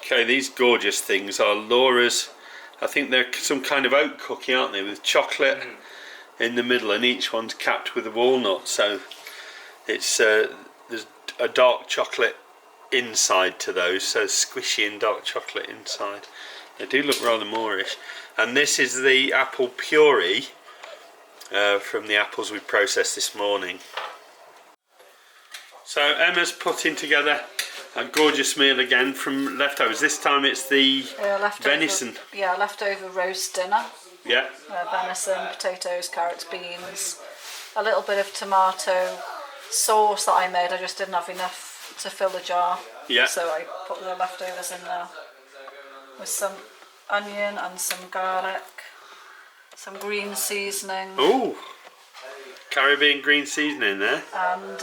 Okay, these gorgeous things are Laura's. I think they're some kind of oat cookie, aren't they, with chocolate in the middle, and each one's capped with a walnut. So it's there's a dark chocolate inside to those, so squishy and dark chocolate inside. They do look rather moreish. And this is the apple puree from the apples we processed this morning. So Emma's putting together a gorgeous meal again from leftovers. This time it's the venison. Yeah, leftover roast dinner. Yeah. Venison, potatoes, carrots, beans, a little bit of tomato sauce that I made. I just didn't have enough to fill the jar. Yeah. So I put the leftovers in there with some onion and some garlic, some green seasoning. Ooh, Caribbean green seasoning there. And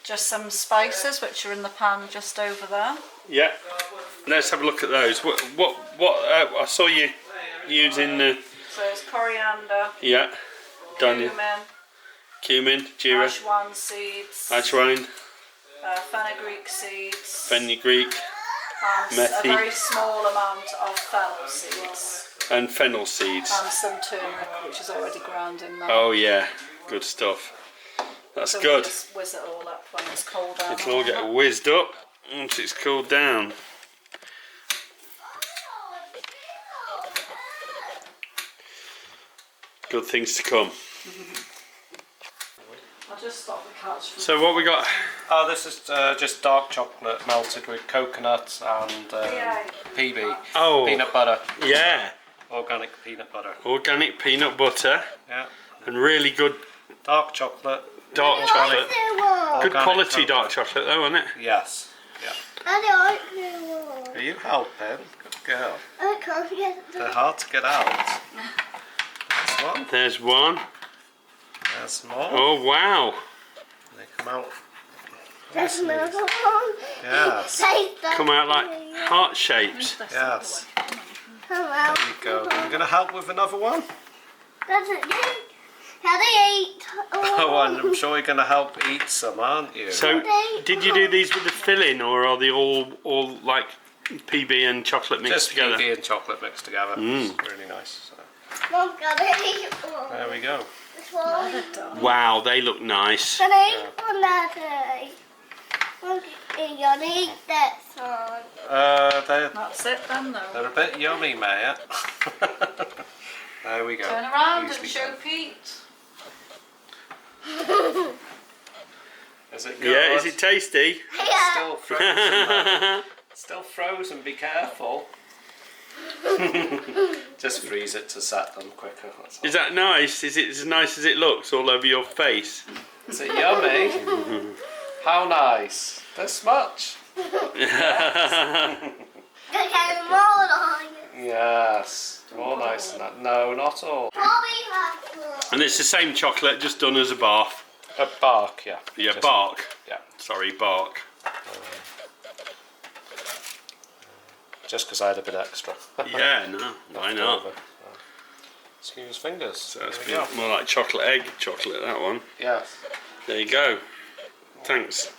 just some spices which are in the pan just over there. Yeah. Let's have a look at those. What I saw you using the. So it's coriander. Yeah. Cumin, jeera. Ashwan seeds. Ashwine. Fenugreek seeds. Fenugreek. And Methi. a very small amount of fennel seeds. And fennel seeds. And some turmeric, which is already ground in there. Oh yeah, good stuff. That's so good. We'll just whiz it all up when it's cooled down. It'll all get whizzed up once it's cooled down. Good things to come. I'll just stop the couch. So what we got? Oh, this is just dark chocolate melted with coconut and PB. Oh, peanut butter. Yeah. Organic peanut butter. Organic peanut butter. Yeah. And really good dark chocolate. Dark chocolate. Good quality chocolate. Dark chocolate though, isn't it? Yes. Yeah. I don't know. Are you helping? Good girl. I can't get them. They're hard to get out. There's one. There's one. There's more. Oh wow. They come out. There's another one. Yes. Come out like heart shapes. Yes. Come out. There you go. I'm going to help with another one. That's it. How they eat. Oh, and I'm sure you're going to help eat some, aren't you? So, did you do these with the filling, or are they all like PB and chocolate mixed just together? PB and chocolate mixed together. It's really nice. So. Mom, can I eat one? There we go. This one. Wow, they look nice. Can I eat one, Daddy? You're gonna eat that one. That's it then, though. They're a bit yummy, Maya. There we go. Turn around Easily and show done. Pete. Is it good? Yeah, is it tasty? Yeah. Still frozen. though. Still frozen. Be careful. Just freeze it to set them quicker. That's all. Is that nice? Is it as nice as it looks all over your face? Is it yummy? How nice. This much. Yes. More nice than that. No, not all. And it's the same chocolate, just done as a bath. A bark, yeah. Yeah, Just- bark. Yeah. Sorry, bark. Just because I had a bit extra. Yeah, no, why not? Let's use fingers. So that's There we go. more like chocolate egg chocolate, that one. Yes. There you go. Thanks.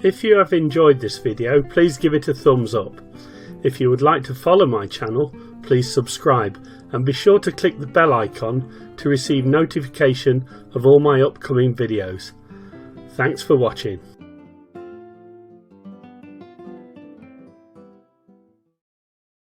If you have enjoyed this video, please give it a thumbs up. If you would like to follow my channel, please subscribe and be sure to click the bell icon to receive notification of all my upcoming videos. Thanks for watching.